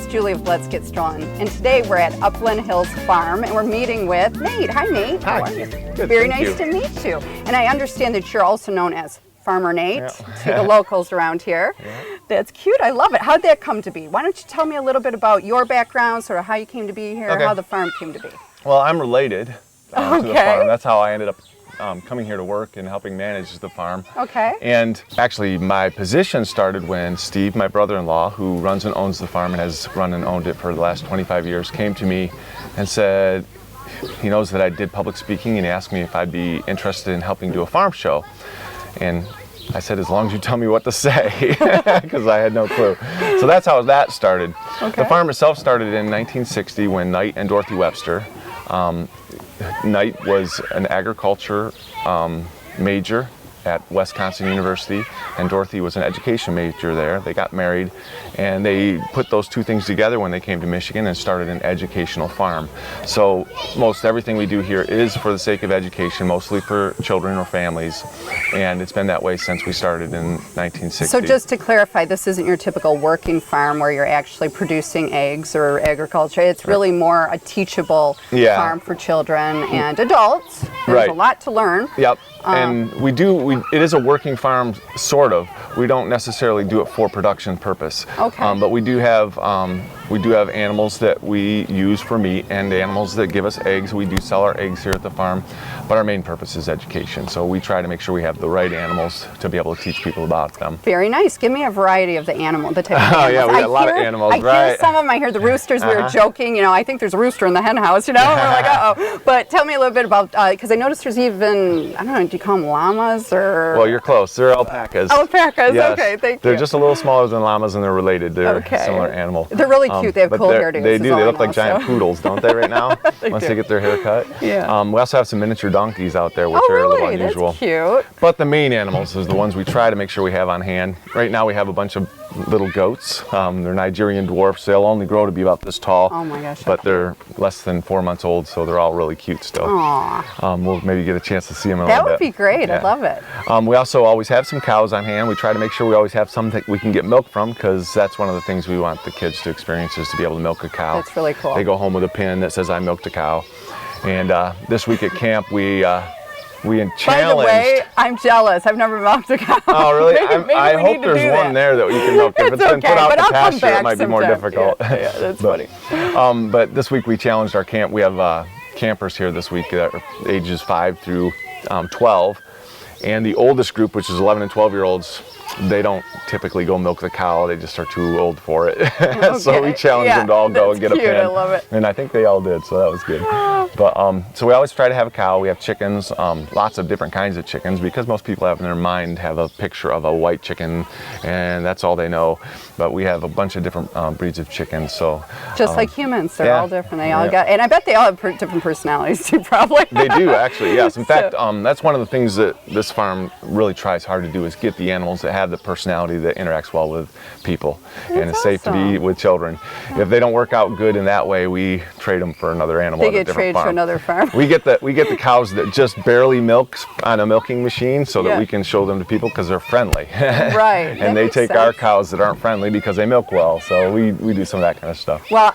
is Julie of Let's Get Strollin, and today we're at Upland Hills Farm, and we're meeting with Nate. Hi, Nate. Hi. How are you? Good, Very thank nice you. to meet you. And I understand that you're also known as Farmer Nate Yeah. to the locals around here. Yeah. That's cute. I love it. How'd that come to be? Why don't you tell me a little bit about your background, sort of how you came to be here, Okay. how the farm came to be? Well, I'm related to the Okay. farm. That's how I ended up coming here to work and helping manage the farm. Okay. And actually, my position started when Steve, my brother-in-law, who runs and owns the farm and has run and owned it for the last 25 years, came to me and said he knows that I did public speaking, and he asked me if I'd be interested in helping do a farm show. And I said, as long as you tell me what to say, because I had no clue. So that's how that started. Okay. The farm itself started in 1960 when Knight and Dorothy Webster. Knight was an agriculture major at Wisconsin University, and Dorothy was an education major there. They got married, and they put those two things together when they came to Michigan and started an educational farm. So most everything we do here is for the sake of education, mostly for children or families, and it's been that way since we started in 1960. So just to clarify, this isn't your typical working farm where you're actually producing eggs or agriculture. It's really more a teachable Yeah. farm for children and adults. There's Right. a lot to learn. Yep. And it is a working farm, sort of. We don't necessarily do it for production purpose. Okay. But we do have animals that we use for meat and animals that give us eggs. We do sell our eggs here at the farm, but our main purpose is education. So we try to make sure we have the right animals to be able to teach people about them. Very nice. Give me a variety of the type of animals. Oh, yeah, we got a lot of animals, I hear right. some of them. I hear the roosters. We were joking, I think there's a rooster in the hen house, and we're like, uh-oh. But tell me a little bit about, because I noticed there's even, I don't know, do you call them llamas or? Well, you're close. They're alpacas. Alpacas, Yes. okay, thank you. They're just a little smaller than llamas, and they're related. They're a similar animal. They're really cute. They have But cool they're- hairdos. They is do. all They I look like know, giant so. poodles, don't they, right now? Once do. they get their hair cut. Yeah. We also have some miniature donkeys out there, which Oh, are a little really? unusual. That's cute. But the main animals is the ones we try to make sure we have on hand. Right now we have a bunch of little goats. They're Nigerian dwarfs. They'll only grow to be about this tall. Oh my gosh. But they're less than 4 months old, so they're all really cute still. Aw, We'll maybe get a chance to see them in a that little would bit. be great. I Yeah. love it. We also always have some cows on hand. We try to make sure we always have some that we can get milk from, because that's one of the things we want the kids to experience, is to be able to milk a cow. That's really cool. They go home with a pin that says, I milked a cow. And this week at camp, we challenged. By the way, I'm jealous. I've never milked a cow. Oh, really? Maybe I we hope need to there's do one that. there that you can milk. If It's it's been okay, put out but to I'll come pasture, it back might be more sometime. difficult. Yeah, that's But, funny. But this week we challenged our camp. We have campers here this week that are ages 5 through 12. And the oldest group, which is 11 and 12-year-olds, they don't typically go milk the cow. They just are too old for it. So we Okay. challenged Yeah, them to all go that's and get a cute. pin. I love it. And I think they all did, so that was good. But so we always try to have a cow. We have chickens, lots of different kinds of chickens, because most people have in their mind have a picture of a white chicken, and that's all they know. But we have a bunch of different breeds of chickens. So Just like humans, they're yeah. all different. They all Yeah. got, and I bet they all have different personalities too, probably. They do, actually, yes. In So- fact, that's one of the things that this farm really tries hard to do, is get the animals that have the personality that interacts well with people. And it's safe to be awesome. with children. If they don't work out good in that way, we trade them for another animal They at a get different traded farm. to another farm. We get the cows that just barely milks on a milking machine, so that Yeah. we can show them to people, because they're friendly. Right. that And they makes take sense. our cows that aren't friendly because they milk well. So we do some of that kind of stuff. Well,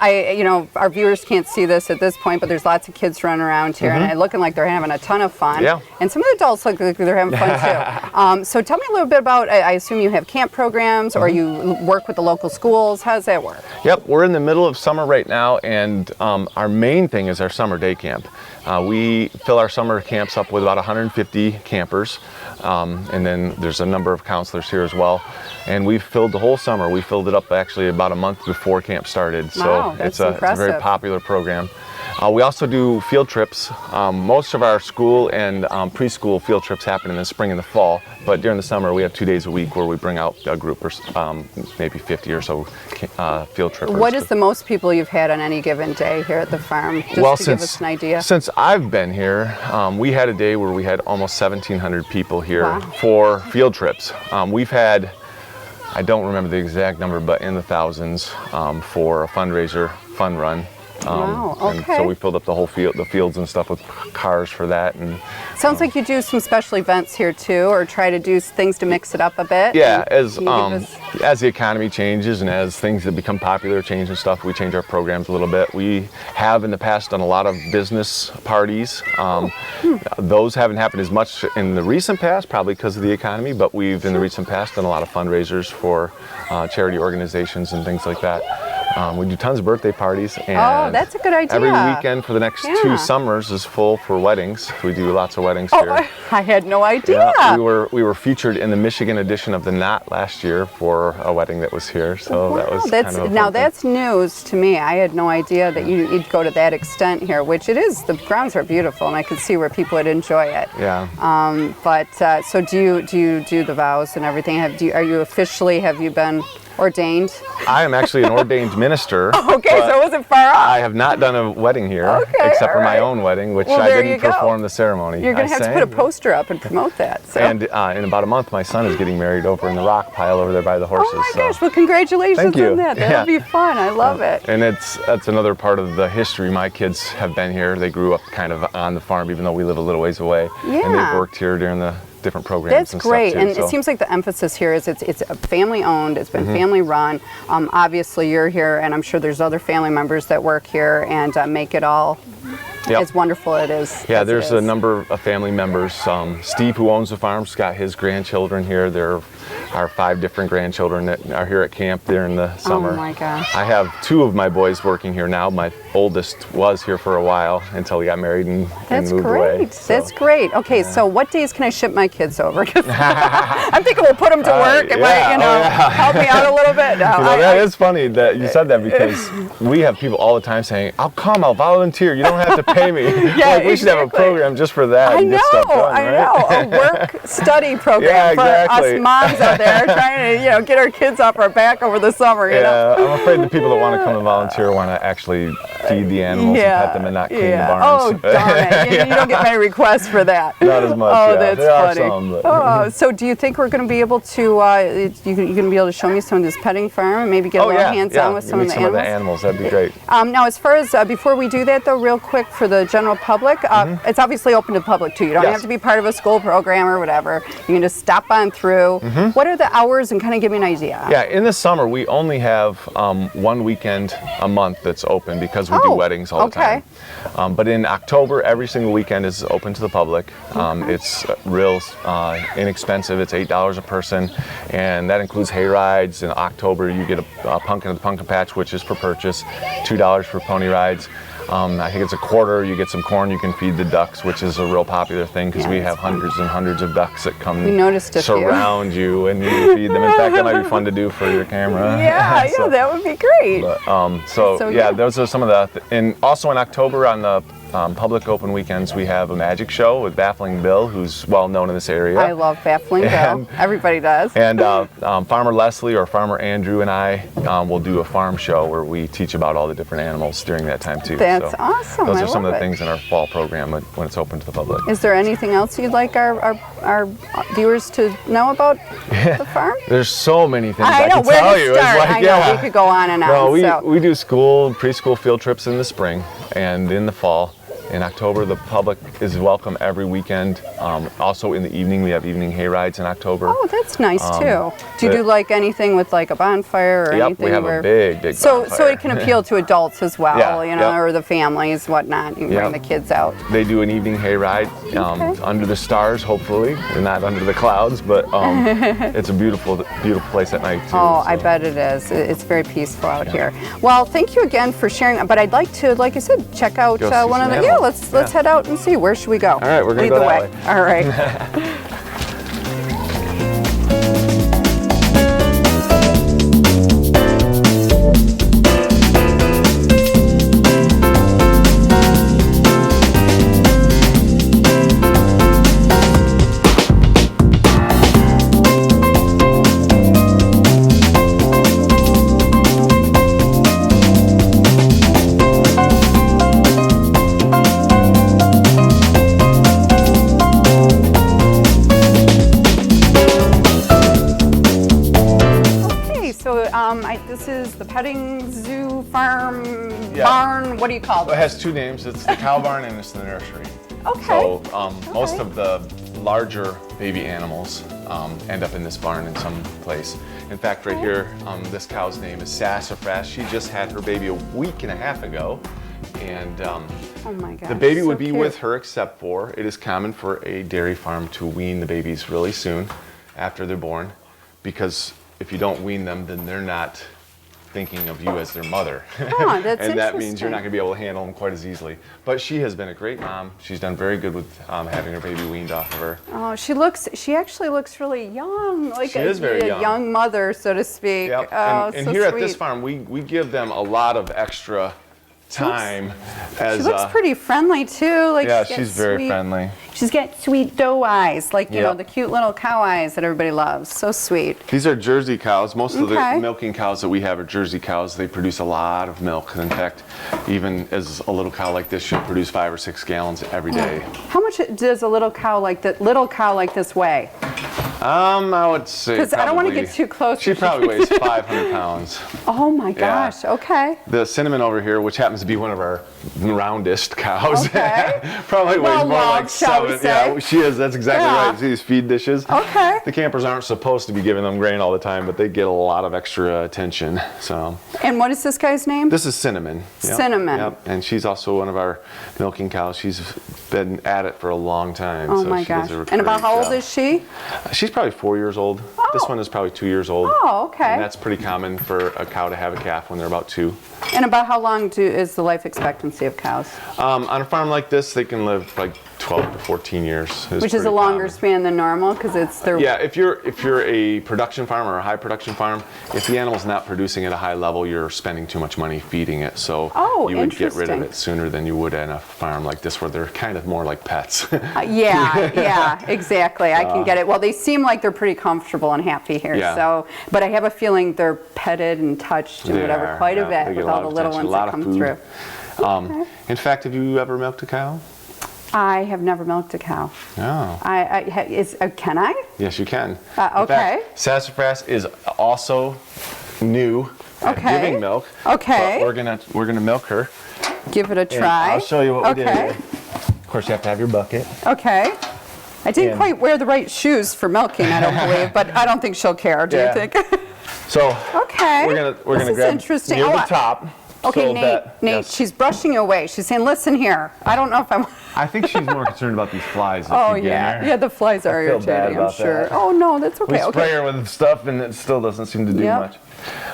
our viewers can't see this at this point, but there's lots of kids running around here, and they're looking like they're having a ton of fun. Yeah. And some of the adults look like they're having fun too. So tell me a little bit about, I assume you have camp programs, or you work with the local schools. How does that work? Yep, we're in the middle of summer right now, and our main thing is our summer day camp. We fill our summer camps up with about 150 campers, and then there's a number of counselors here as well. And we've filled the whole summer. We filled it up actually about a month before camp started. So Wow, that's it's a very impressive. popular program. We also do field trips. Most of our school and preschool field trips happen in the spring and the fall, but during the summer we have 2 days a week where we bring out a group, or maybe 50 or so field trippers. What is the most people you've had on any given day here at the farm? Just Well, to give us an idea. Since I've been here, we had a day where we had almost 1,700 people here Wow. for field trips. We've had, I don't remember the exact number, but in the thousands for a fundraiser, fun run. Wow, And okay. so we filled up the whole field, the fields and stuff with cars for that. And Sounds like you do some special events here too, or try to do things to mix it up a bit. yeah, And can you give us- as the economy changes and as things that become popular change and stuff, we change our programs a little bit. We have in the past done a lot of business parties. Those haven't happened as much in the recent past, probably because of the economy, but we've in the recent past done a lot of fundraisers for charity organizations and things like that. We do tons of birthday parties, and Oh, that's a good idea. every weekend for the next Yeah. 2 summers is full for weddings. We do lots of weddings Oh, here. I had no idea. Yeah, we were featured in the Michigan edition of the Knot last year for a wedding that was here, so that was That's kind of a now fun thing. that's news to me. I had no idea that you'd go to that extent here, which it is. The grounds are beautiful, and I could see where people would enjoy it. Yeah. But so do you do the vows and everything? Have you been ordained? I am actually an ordained minister. Okay, but so it wasn't far off. I have not done a wedding here, Okay, except for my all right. own wedding, which Well, I there didn't you go. perform the ceremony. You're gonna I have to sang, put a poster up and promote that. So. And in about a month, my son is getting married over in the rock pile over there by the horses. oh my so. gosh! Well, congratulations Thank you. on that. That'll Yeah. be fun. I love it. And that's another part of the history. My kids have been here. They grew up kind of on the farm, even though we live a little ways away. And Yeah. they've worked here during the different programs That's and great, stuff too. and so. it seems like the emphasis here is it's family owned, it's been Mm-hmm. family run. Obviously, you're here, and I'm sure there's other family members that work here and make it all Yep. as wonderful it is. Yeah, as it there's a is. number of family members. Steve, who owns the farm, has got his grandchildren here. There are 5 different grandchildren that are here at camp during the summer. Oh my gosh. I have 2 of my boys working here now. My oldest was here for a while until he got married and That's moved great. away. So, That's great. Okay, so what days can I ship my kids over? 'Cause I'm thinking we'll put them to work. It might, help me out a little bit. No, that is funny that you said that, because we have people all the time saying, "I'll come, I'll volunteer. You don't have to pay me." Yeah, like, we should have a exactly. program just for that. I and know, get stuff done, I right? know. A work-study program Yeah, for exactly. us moms out there trying to, get our kids off our back over the summer. You know? Yeah, I'm afraid the people that want to come and volunteer want to actually feed the animals and pet them and not clean the barns. Oh, darn it. You don't get many requests for that. Not as much. Oh, yeah. that's There are funny. some, but- Oh, so do you think we're going to be able to, you going to be able to show me some of this petting farm and maybe get a Oh, little yeah, hands-on yeah. with Give some me of the some animals? of the animals. That'd be great. Now, as far as, before we do that though, real quick for the general public, it's obviously open to the public too. You don't Yes. have to be part of a school program or whatever. You can just stop on through. What are the hours, and kind of give me an idea? Yeah, in the summer we only have 1 weekend a month that's open because we do Oh, weddings all the okay. time. But in October, every single weekend is open to the public. It's real inexpensive. It's $8 a person, and that includes hay rides. In October, you get a pumpkin at the pumpkin patch, which is for purchase, $2 for pony rides. I think it's a quarter. You get some corn. You can feed the ducks, which is a real popular thing because Yeah, we that's have hundreds and hundreds of ducks that come We noticed a few. surround you and you feed them. In fact, that might be fun to do for your camera. Yeah, So- that would be great. so So, yeah, yeah. those are some of the. And also in October on the public open weekends, we have a magic show with Baffling Bill, who's well known in this area. I love Baffling Bill. And- Everybody does. And Farmer Leslie or Farmer Andrew and I will do a farm show where we teach about all the different animals during that time too. That's So awesome. Those I are some of love the it. things in our fall program when it's open to the public. Is there anything else you'd like our viewers to know about the farm? There's so many things I I know, can where tell to you. start. It's like, I know, we could go on and on. No, so. we do preschool field trips in the spring and in the fall. In October, the public is welcome every weekend. Also in the evening, we have evening hay rides in October. Oh, that's nice too. Do you the- do like anything with like a bonfire or Yep, anything? we have where... a big So bonfire. it can appeal to adults as well, Yeah, yep. or the families, whatnot. You can bring Yep. the kids out. They do an evening hay ride Okay. under the stars, hopefully, and not under the clouds. But it's a beautiful, beautiful place at night too. Oh, so. I bet it is. It's very peaceful out here. Well, thank you again for sharing. But I'd like to, like I said, check out Go see one of some the. animals. Let's head out and see. Where should we go? All right, we're gonna Lead go the that way. way. All right. so this is the petting zoo farm Yeah. barn. What do you call Well, it it? has two names. It's the cow barn and it's the nursery. Okay. So most of the larger baby animals end up in this barn in some place. In fact, right here, this cow's name is Sassafras. She just had her baby a week and a half ago. And Oh my gosh. the baby so would be cute. with her, except for it is common for a dairy farm to wean the babies really soon after they're born, because if you don't wean them, then they're not thinking of you as their mother. Oh, that's and that means interesting. you're not going to be able to handle them quite as easily. But she has been a great mom. She's done very good with having her baby weaned off of her. Oh, she actually looks really young, like She is very a young mother, so to speak. Yep. Oh, and so here sweet. at this farm, we give them a lot of extra time. She looks pretty friendly too. Like Yeah, she's got she's very sweet- friendly. She's got sweet doe eyes, like you know Yep. the cute little cow eyes that everybody loves. So sweet. These are Jersey cows. Most of Okay. the milking cows that we have are Jersey cows. They produce a lot of milk. In fact, even as a little cow like this, she'll produce 5 or 6 gallons every day. How much does a little cow like this weigh? I would say 'Cause I don't wanna probably- get too close. She probably weighs 500 pounds. Oh my gosh. Okay. The cinnamon over here, which happens to be one of our roundest cows, Okay. probably weighs more Well-loved, like shall we 7. say. Yeah, she is. That's exactly Yeah. right. See these feed dishes? Okay. The campers aren't supposed to be giving them grain all the time, but they get a lot of extra attention. So And what is this guy's name? this is Cinnamon. Yep. Cinnamon. Yep. And she's also one of our milking cows. She's been at it for a long time. Oh so my she does gosh. a And about great how old job. is she? She's probably 4 years old. This one is probably 2 years old. Oh, okay. And that's pretty common for a cow to have a calf when they're about 2. And about how long is the life expectancy of cows? On a farm like this, they can live like 12 to 14 years. Which is a pretty longer common. span than normal because it's their. Yeah, if you're a production farm or a high production farm, if the animal's not producing at a high level, you're spending too much money feeding it. So Oh, you would get rid of interesting. it sooner than you would in a farm like this where they're kind of more like pets. Yeah, exactly. I can get it. Well, they seem like they're pretty comfortable and happy here. Yeah. So, but I have a feeling they're petted and touched and They whatever are, quite a yeah, they bit get with a lot all the of little attention, ones a lot that of come food. through. In fact, have you ever milked a cow? I have never milked a cow. No. Can I? Yes, you can. Okay. In fact, Sassafras is also new at Okay. giving milk. Okay. But we're gonna milk her. Give it a And try. I'll show you what we did. Okay. Here. Of course, you have to have your bucket. Okay. I didn't And- quite wear the right shoes for milking, I don't believe, but I don't think she'll care. Do Yeah. you think? So Okay. we're This gonna is grab interesting. near Oh, the top. Okay, so Nate. that- Nate, yes. she's brushing away. She's saying, "Listen here. I don't know if I'm." I think she's more concerned about these flies. Oh if you get yeah, in there. yeah. The flies are feel bad irritating. I'm about sure. that. Oh no, that's okay. We spray Okay. her with stuff and it still doesn't seem to do Yep. much.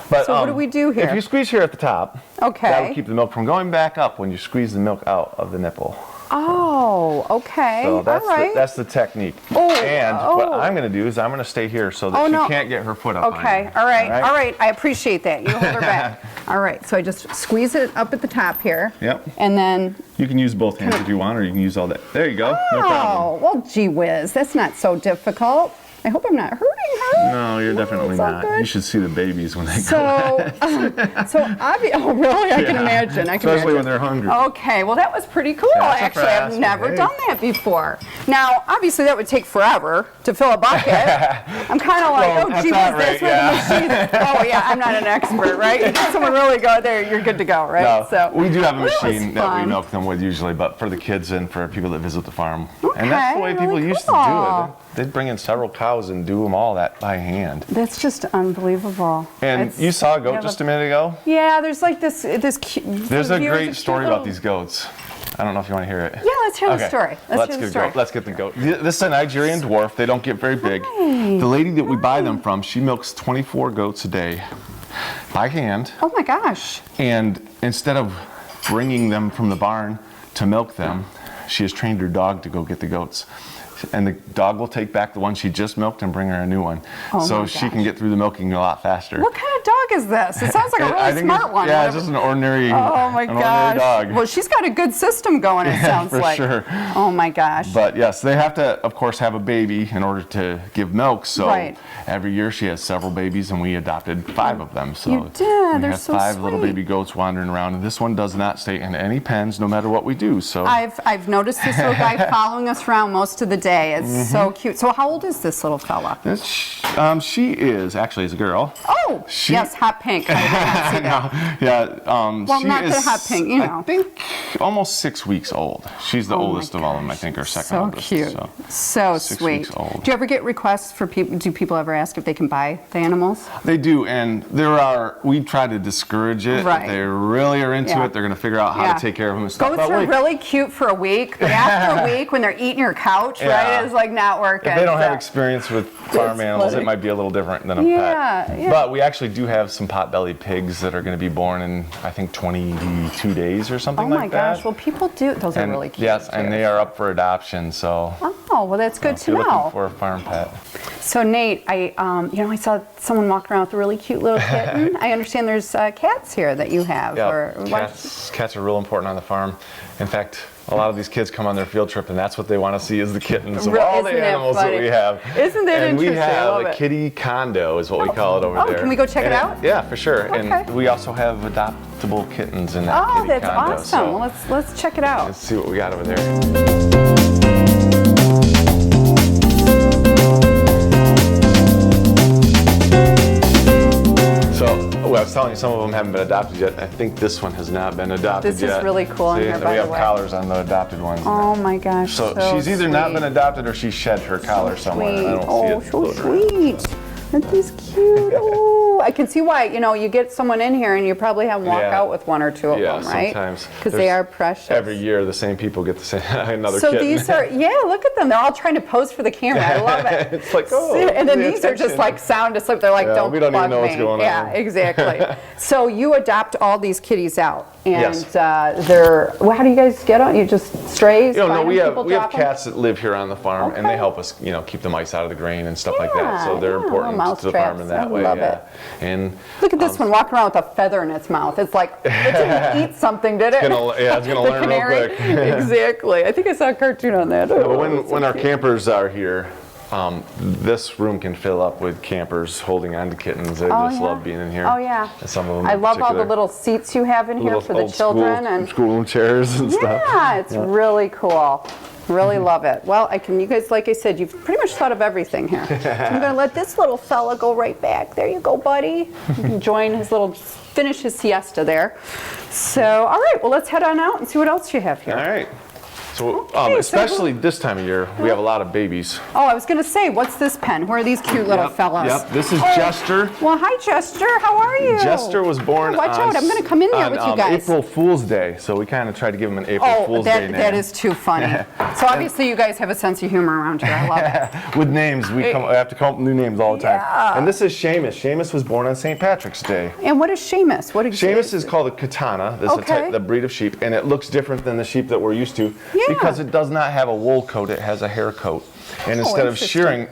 But So what do we do here? If you squeeze here at the top, Okay. that'll keep the milk from going back up when you squeeze the milk out of the nipple. Oh, okay. So that's All right. that's the technique. Oh, And what oh. I'm going to do is I'm going to stay here so that Oh, she no. can't get her foot up on Okay. you. All right. All right. I appreciate that. You hold her back. All right. So I just squeeze it up at the top here. Yep. And then. You can use both hands if you want, or you can use all that. There you go. No problem. Oh, well, gee whiz. That's not so difficult. I hope I'm not hurting her. No, you're definitely it's all not. good. You should see the babies when they go. So, oh, really? I can imagine. I can Especially imagine. when they're hungry. Okay, well that was pretty cool. Actually, I've Sassafras, never hey. done that before. Now, obviously that would take forever to fill a bucket. I'm kind of like, Well, oh that's gee, not whiz, that's right, where the machine. Oh yeah, I'm not an expert, right? You get someone really good there, you're good to go, right? No, So we do have a that was machine that we fun. milk them with usually, but for the kids and for people that visit the farm. And that's the way Okay, people really used to cool. do it. They'd bring in several cows and do them all that by hand. That's just unbelievable. And It's- you saw a goat yeah, just a minute ago? Yeah, there's like this There's a great story about these goats. I don't know if you want to hear it. Yeah, let's hear the story. Let's hear the get story. goat. Let's get the goat. This is a Nigerian dwarf. They don't get very big. The lady that we buy them from, she milks 24 goats a day by hand. Oh my gosh. And instead of bringing them from the barn to milk them, she has trained her dog to go get the goats. And the dog will take back the one she just milked and bring her a new one. Oh so my she gosh. can get through the milking a lot faster. What kind of dog is this? It sounds like a I really think smart one. Yeah, it's just an ordinary, Oh my an ordinary gosh. dog. Well, she's got a good system going, it sounds for like. sure. Oh my gosh. But yes, they have to, of course, have a baby in order to give milk. So Right. every year she has several babies, and we adopted 5 of them. So You did. we They're have so 5 little sweet. baby goats wandering around, and this one does not stay in any pens, no matter what we do. So I've noticed this little guy following us around most of the day. It's so cute. So how old is this little fella? she is actually is a girl. Oh, Oh, yes, hot pink. I did not see that. Yeah. Well, she not is, the hot pink, you know. I think almost 6 weeks old. She's the oldest of all of them, I think, or second So oldest. cute. So 6 sweet. weeks old. Do you ever get requests for people? Do people ever ask if they can buy the animals? They do, and we try to discourage it. Right. If they really are into Yeah. it, they're going to figure out how Yeah. to take care of them and stuff. Goats are really cute for a week, but after a week, when they're eating your couch, Yeah. right, it's like not working. If they don't have So- experience with farm animals, funny. it might be a little different than a Yeah, pet. yeah. But we actually do have some pot-bellied pigs that are going to be born in, I think, 22 days or something Oh my like that. gosh! Well, people do. Those are And really cute. yes, and too. they are up for adoption. So Oh, well, that's good if to you're looking know. for a farm pet. So Nate, I saw someone walking around with a really cute little kitten. I understand there's cats here that you have. Yeah, cats are real important on the farm. In fact, a lot of these kids come on their field trip, and that's what they want to see is the kittens of all the Isn't it animals that funny? we have. Isn't that and interesting? we I have love a it. kitty condo, is what we call it over Oh, there. can we go check it out? Yeah, for sure. Okay. And we also have adoptable kittens in that Oh, kitty that's condo. awesome. So Well, let's check it out. let's see what we got over there. So, I was telling you some of them haven't been adopted yet. I think this one has not been adopted This yet. is really cool in See, here, and by we the have way. collars on the adopted ones. Oh my gosh. So so she's either not sweet. been adopted or she shed her collar somewhere. Sweet. I don't Oh, see it. so floating around. sweet. Aren't these cute? Oh, I can see why. You get someone in here and you probably have them walk Yeah. out with one or two of Yeah, them, right? sometimes. Because they There's- are precious. Every year, the same people get the same another So kitten. these are, yeah, look at them. They're all trying to pose for the camera. I love it. It's like, oh, And then pay these are just attention. like sound asleep. They're like, Yeah, don't we don't even bug know what's me. going on. Yeah, exactly. So you adopt all these kitties out. And Yes. they're, well, how do you guys get them? You just strays? No, find we them, have people we have drop them? cats that live here on the farm, and they Okay. help us, keep the mice out of the grain and stuff like that. So Yeah, they're yeah, important little to the farm in mousetraps. that I way. love Yeah. it. And Look at this one walking around with a feather in its mouth. It's like, it didn't eat something, did it? it's gonna The learn real canary? quick. Exactly. I think I saw a cartoon on that. But Oh, when that's so when our cute. campers are here, this room can fill up with campers holding on to kittens. They Oh, just yeah. love being in here. Oh, yeah. And some of them I in love all the particular. little seats you have in here Little for the old children. And school chairs and stuff. yeah, it's really cool. Really love it. Well, you guys, like I said, you've pretty much thought of everything here. So I'm going to let this little fella go right back. There you go, buddy. You can finish his siesta there. So, all right, well, let's head on out and see what else you have here. All right. So, Okay, so especially this time of year, we have a lot of babies. Oh, I was going to say, what's this pen? Who are these cute little fellas? Yep. This is Oh, Jester. Well, hi, Jester. How are you? Jester was born Watch on, out, I'm going to come in here on, with you guys. April Fool's Day, so we kind of tried to give him an April Oh, Fool's Day name. that is too funny. So obviously you guys have a sense of humor around here. I love it. With names, we have to come up with new names all the time. Yeah. And this is Seamus. Seamus was born on St. Patrick's Day. And what is Seamus? What exactly? Seamus is called a Katana. This is Okay. the breed of sheep, and it looks different than the sheep that we're used to Yeah. because it does not have a wool coat, it has a hair coat. And instead of interesting. shearing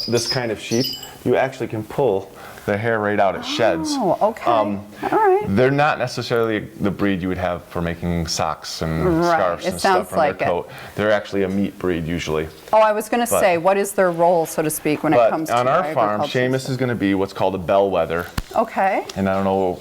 this kind of sheep, you actually can pull the hair right out. It sheds. Oh, okay. All right. They're not necessarily the breed you would have for making socks and Right. scarves It and sounds stuff from like their it. coat. They're actually a meat breed usually. Oh, I was going to But- say, what is their role, so to speak, when it But comes on to our farm, agriculture? Seamus is going to be what's called a bellwether. Okay. And I don't know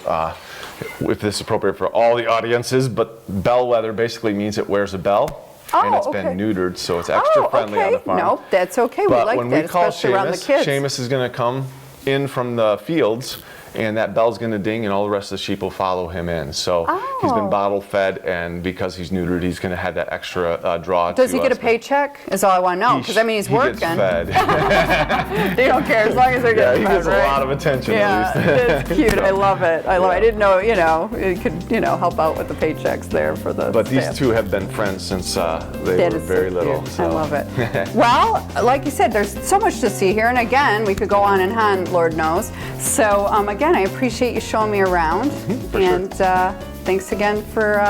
if this is appropriate for all the audiences, but bellwether basically means it wears a bell. And Oh, it's been okay. neutered, so it's extra friendly on the farm. Nope, that's okay. We But like when that, we call especially around the Seamus, kids. Seamus is going to come in from the fields, and that bell's going to ding, and all the rest of the sheep will follow him in. So he's been Oh. bottle fed, and because he's neutered, he's going to have that extra draw. Does he to get a us. paycheck? Is all I want to know, because I mean he's He working. gets fed. They don't care as long as they're Yeah, getting he fed, gets right? a lot of attention Yeah, at least. that's cute. I love it. I Yeah. didn't know, it could, help out with the paychecks there for the But these staff. two have been friends since they That were is so very cute. little. So. I love it. Well, like you said, there's so much to see here, and again, we could go on and on, Lord knows. So again, I appreciate you showing me around, for sure. and thanks again for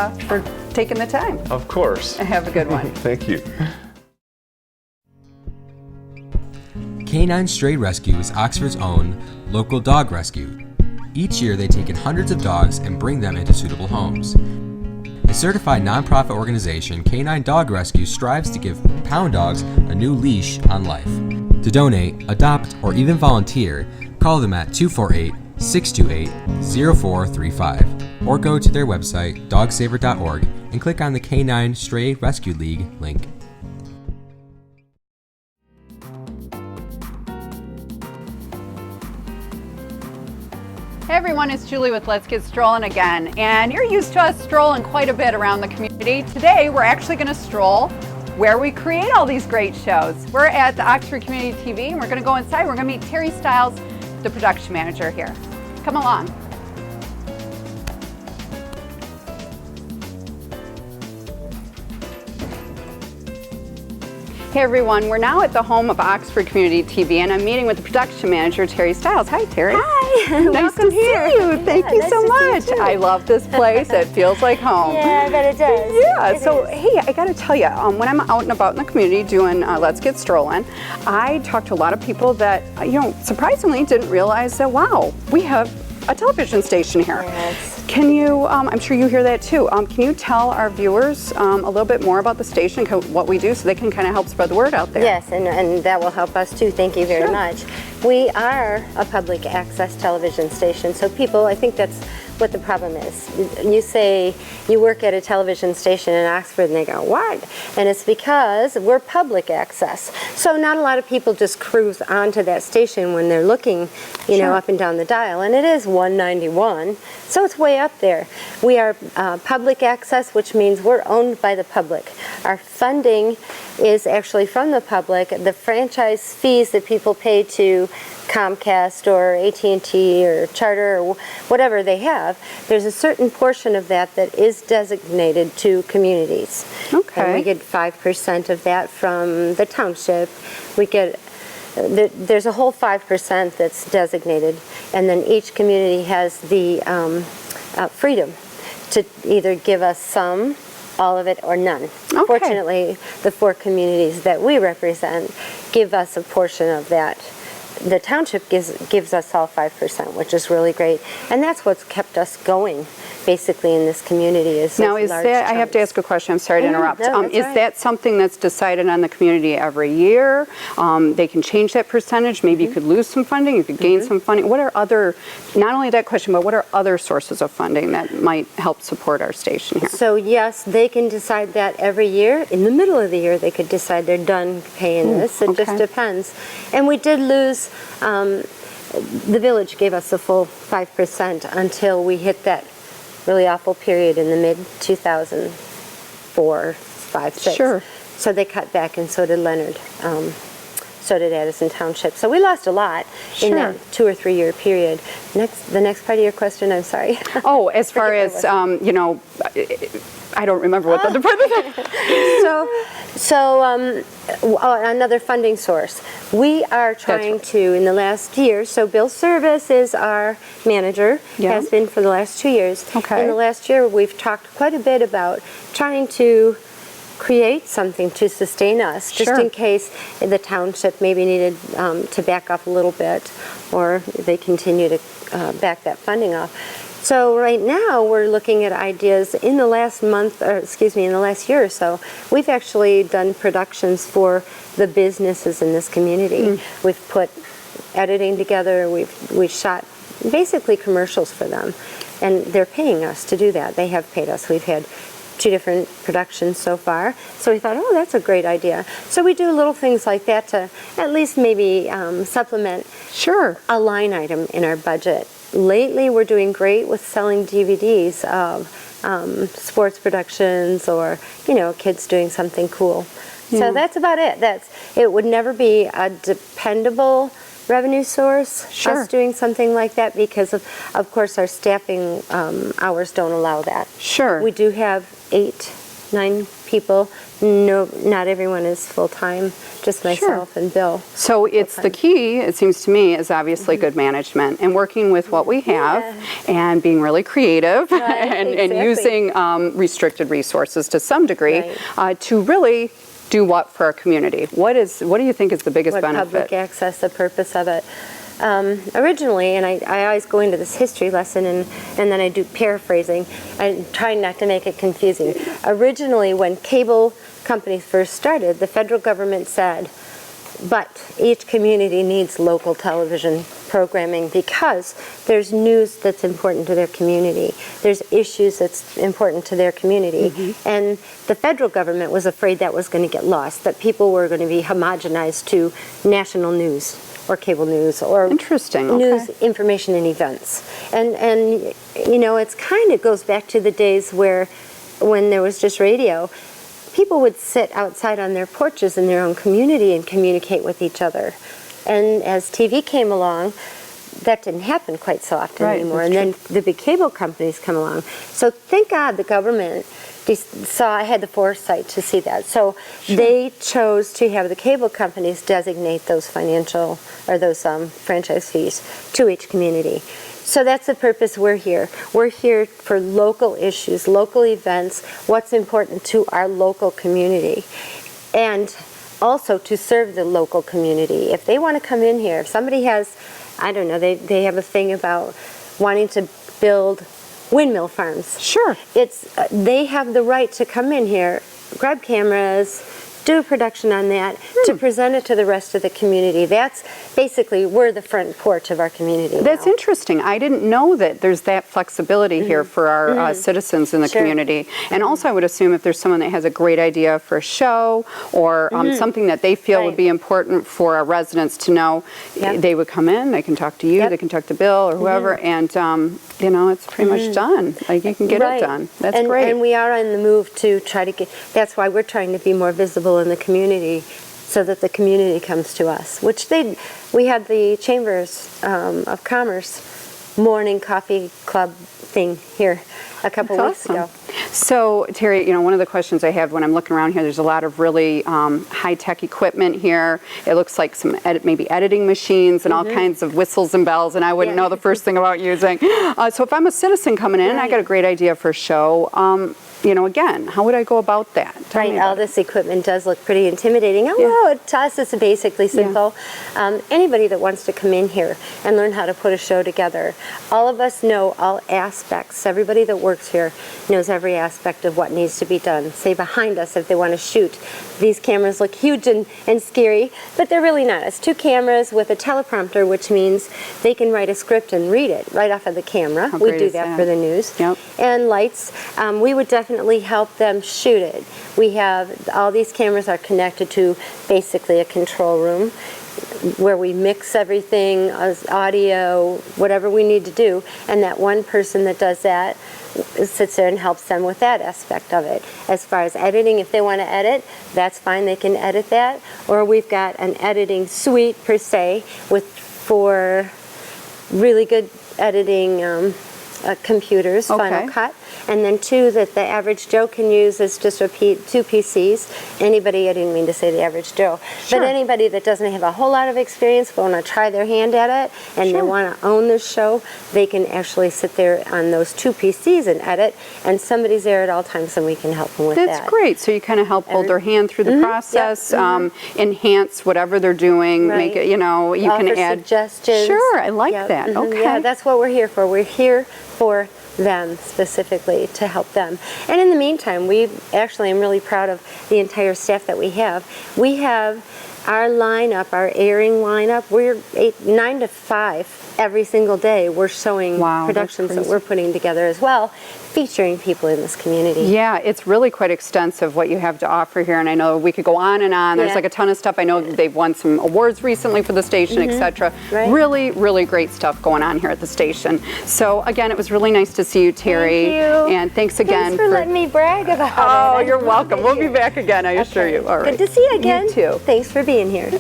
taking the time. Of course. Have a good one. Thank you. Canine Stray Rescue is Oxford's own local dog rescue. Each year they take in hundreds of dogs and bring them into suitable homes. A certified nonprofit organization, Canine Dog Rescue strives to give pound dogs a new leash on life. To donate, adopt, or even volunteer, call them at 248-628-0435 or go to their website, dogsaver.org, and click on the Canine Stray Rescue League link. Hey everyone, it's Julie with Let's Get Strollin' again, and you're used to us strolling quite a bit around the community. Today we're actually going to stroll where we create all these great shows. We're at the Oxford Community TV and we're going to go inside. We're going to meet Teri Stiles, the production manager here. Come along. Hey everyone, we're now at the home of Oxford Community TV and I'm meeting with the production manager, Teri Stiles. Hi Teri. Hi, Nice to see you. Thank you nice so to see you much. too. I love this place. It feels like home. Yeah, I bet it does. Yeah, It so is. hey, I gotta tell you, when I'm out and about in the community doing Let's Get Strollin', I talk to a lot of people that, surprisingly didn't realize that, wow, we have a television station here. Yes. Can you, I'm sure you hear that too, can you tell our viewers a little bit more about the station, what we do, so they can kind of help spread the word out there? Yes, and that will help us too. Thank you very Sure. much. We are a public access television station, so people, I think that's what the problem is. You say you work at a television station in Oxford and they go, what? And it's because we're public access. So not a lot of people just cruise onto that station when they're looking, you know, up and down the dial. And it is 191, so it's way up there. We are public access, which means we're owned by the public. Our funding is actually from the public. The franchise fees that people pay to Comcast or AT&T or Charter or whatever they have, there's a certain portion of that that is designated to communities. Okay. And we get 5% of that from the township. We get there's a whole 5% that's designated, and then each community has the freedom to either give us some, all of it, or none. Okay. Fortunately, the 4 communities that we represent give us a portion of that. The township gives us all 5%, which is really great, and that's what's kept us going, basically, in this community. Now, is that, I have to ask a question, I'm sorry to interrupt. No, that's Is right. that something that's decided on the community every year? They can change that percentage, maybe you could lose some funding, you could gain some funding. What are other, not only that question, but what are other sources of funding that might help support our station here? So yes, they can decide that every year. In the middle of the year, they could decide they're done paying this. It just okay. depends. And we did lose, the village gave us the full 5% until we hit that really awful period in the mid-2004, 5, 6. Sure. So they cut back, and so did Leonard. So did Addison Township. So we lost a lot in Sure. that 2 or 3 year period. The next part of your question, I'm sorry. Oh, as far Forget as, what I don't remember what the other part of that. Another funding source. We are trying to, in the last year, so Bill Service is our manager, Yeah. has been for the last 2 years. Okay. In the last year, we've talked quite a bit about trying to create something to sustain us, just Sure. in case the township maybe needed to back up a little bit, or they continue to back that funding off. So right now we're looking at ideas. In the last month, or excuse me, in the last year or so, we've actually done productions for the businesses in this community. We've put editing together, we've shot basically commercials for them, and they're paying us to do that. They have paid us. We've had 2 different productions so far. So we thought, oh, that's a great idea. So we do little things like that to at least maybe supplement Sure. a line item in our budget. Lately, we're doing great with selling DVDs of sports productions, or, kids doing something cool. Yeah. So that's about it. It would never be a dependable revenue source, Sure. us doing something like that, because of course our staffing hours don't allow that. Sure. We do have 8, 9 people. No, not everyone is full-time, just myself and Bill. So it's the key, it seems to me, is obviously good management and working with what we have and being really creative and exactly. using restricted resources to some degree to really do what for our community? What do you think is the biggest benefit? Public access, the purpose of it. Originally, and I always go into this history lesson and then I do paraphrasing. I'm trying not to make it confusing. Originally, when cable companies first started, the federal government said, but each community needs local television programming because there's news that's important to their community. There's issues that's important to their community. And the federal government was afraid that was going to get lost, that people were going to be homogenized to national news. or cable news or Interesting. Okay. news information and events. And you know, it's kind of goes back to the days where when there was just radio, people would sit outside on their porches in their own community and communicate with each other. And as TV came along, that didn't happen quite so often anymore. And then the big cable companies come along. So thank God the government I had the foresight to see that. So they chose to have the cable companies designate those financial or those franchise fees to each community. So that's the purpose we're here. We're here for local issues, local events, what's important to our local community, and also to serve the local community. If they want to come in here, if somebody has, I don't know, they have a thing about wanting to build windmill farms. Sure. They have the right to come in here, grab cameras, do a production on that, to present it to the rest of the community. That's basically, we're the front porch of our community. That's interesting. I didn't know that there's that flexibility here for our citizens in the community. And also I would assume if there's someone that has a great idea for a show or something that they feel would be important for our residents to know, they would come in, they can talk to you, they can talk to Bill or whoever, and you know, it's pretty much done. Like you can get it done. That's great. And we are on the move to try to get, that's why we're trying to be more visible in the community so that the community comes to us, which we had the Chambers of Commerce morning coffee club thing here a couple weeks ago. So, Teri, you know, one of the questions I have when I'm looking around here, there's a lot of really high-tech equipment here. It looks like some maybe editing machines and all kinds of whistles and bells, and I wouldn't know the first thing about using. So if I'm a citizen coming in and I got a great idea for a show, you know, again, how would I go about that? All this equipment does look pretty intimidating. Although to us it's basically simple. Anybody that wants to come in here and learn how to put a show together, all of us know all aspects. Everybody that works here knows every aspect of what needs to be done. Say behind us, if they want to shoot, these cameras look huge and scary, but they're really not. It's 2 cameras with a teleprompter, which means they can write a script and read it right off of the camera. We do that for the news. And lights, we would definitely help them shoot it. We have, all these cameras are connected to basically a control room where we mix everything, audio, whatever we need to do, and that one person that does that sits there and helps them with that aspect of it. As far as editing, if they want to edit, that's fine, they can edit that. Or we've got an editing suite per se with 4 really good editing computers, Final Cut, and then 2 that the average Joe can use is just 2 PCs. Anybody, I didn't mean to say the average Joe, but anybody that doesn't have a whole lot of experience but want to try their hand at it and they want to own this show, they can actually sit there on those 2 PCs and edit, and somebody's there at all times and we can help them with that. That's great. So you kind of help hold their hand through the process, enhance whatever they're doing, make it, you know, you can add suggestions. Sure, I like that. Okay. Yeah, that's what we're here for. We're here for them specifically, to help them. And in the meantime, I'm really proud of the entire staff that we have. We have our lineup, our airing lineup, we're 9 to 5 every single day. We're showing productions that we're putting together as well, featuring people in this community. Yeah, it's really quite extensive what you have to offer here, and I know we could go on and on. There's like a ton of stuff. I know they've won some awards recently for the station, etc. Really, really great stuff going on here at the station. So again, it was really nice to see you, Teri. Thank you. And thanks again for letting me brag about it. Oh, you're welcome. We'll be back again, I assure you. All right. Good to see you again. You too. Thanks for being here.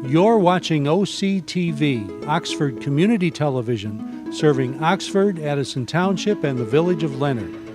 You're watching OCTV, Oxford Community Television, serving Oxford, Addison Township, and the village of Leonard.